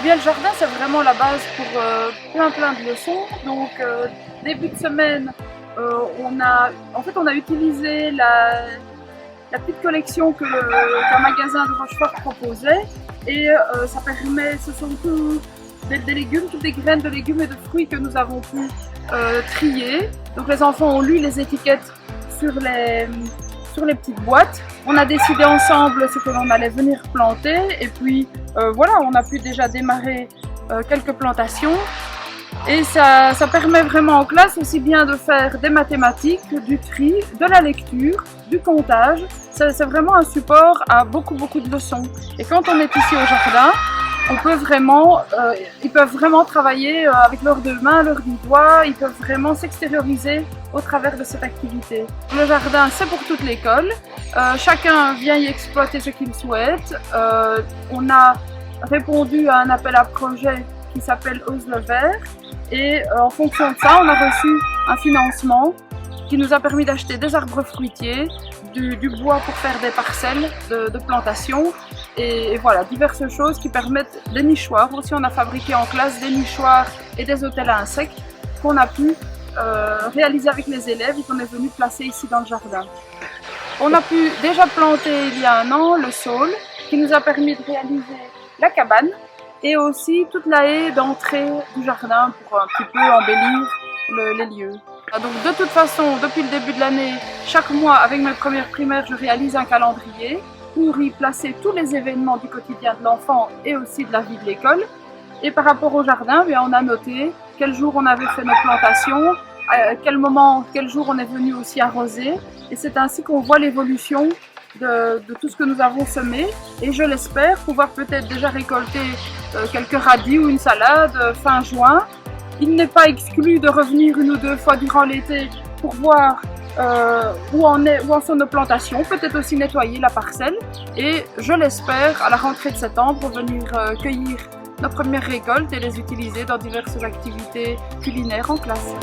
Eh bien, le jardin, c'est vraiment la base pour plein de leçons. Donc, début de semaine, on a utilisé la petite collection qu'un magasin de Rochefort proposait. Et ce sont tous des légumes, toutes des graines de légumes et de fruits que nous avons pu trier. Donc, les enfants ont lu les étiquettes sur les petites boîtes. On a décidé ensemble ce que l'on allait venir planter et puis voilà, on a pu déjà démarrer quelques plantations et ça permet vraiment en classe aussi bien de faire des mathématiques, du tri, de la lecture, du comptage. C'est vraiment un support à beaucoup de leçons. Et quand on est ici au jardin, ils peuvent vraiment travailler avec leurs deux mains, leurs deux doigts, ils peuvent vraiment s'extérioriser au travers de cette activité. Le jardin, c'est pour toute l'école. Chacun vient y exploiter ce qu'il souhaite. On a répondu à un appel à projet qui s'appelle Ose le vert et en fonction de ça, on a reçu un financement qui nous a permis d'acheter des arbres fruitiers, du bois pour faire des parcelles de plantation et voilà, diverses choses qui permettent des nichoirs. Aussi, on a fabriqué en classe des nichoirs et des hôtels à insectes qu'on a pu réaliser avec les élèves et qu'on est venu placer ici dans le jardin. On a pu déjà planter il y a un an le saule qui nous a permis de réaliser la cabane et aussi toute la haie d'entrée du jardin pour un petit peu embellir les lieux. Donc de toute façon, depuis le début de l'année, chaque mois avec mes premières primaires, je réalise un calendrier pour y placer tous les événements du quotidien de l'enfant et aussi de la vie de l'école. Et par rapport au jardin, on a noté quel jour on avait fait nos plantations, quel jour on est venu aussi arroser. Et c'est ainsi qu'on voit l'évolution de tout ce que nous avons semé. Et je l'espère pouvoir peut-être déjà récolter quelques radis ou une salade fin juin. Il n'est pas exclu de revenir une ou deux fois durant l'été pour voir où en sont nos plantations, peut-être aussi nettoyer la parcelle. Et je l'espère, à la rentrée de septembre, venir cueillir nos premières récoltes et les utiliser dans diverses activités culinaires en classe.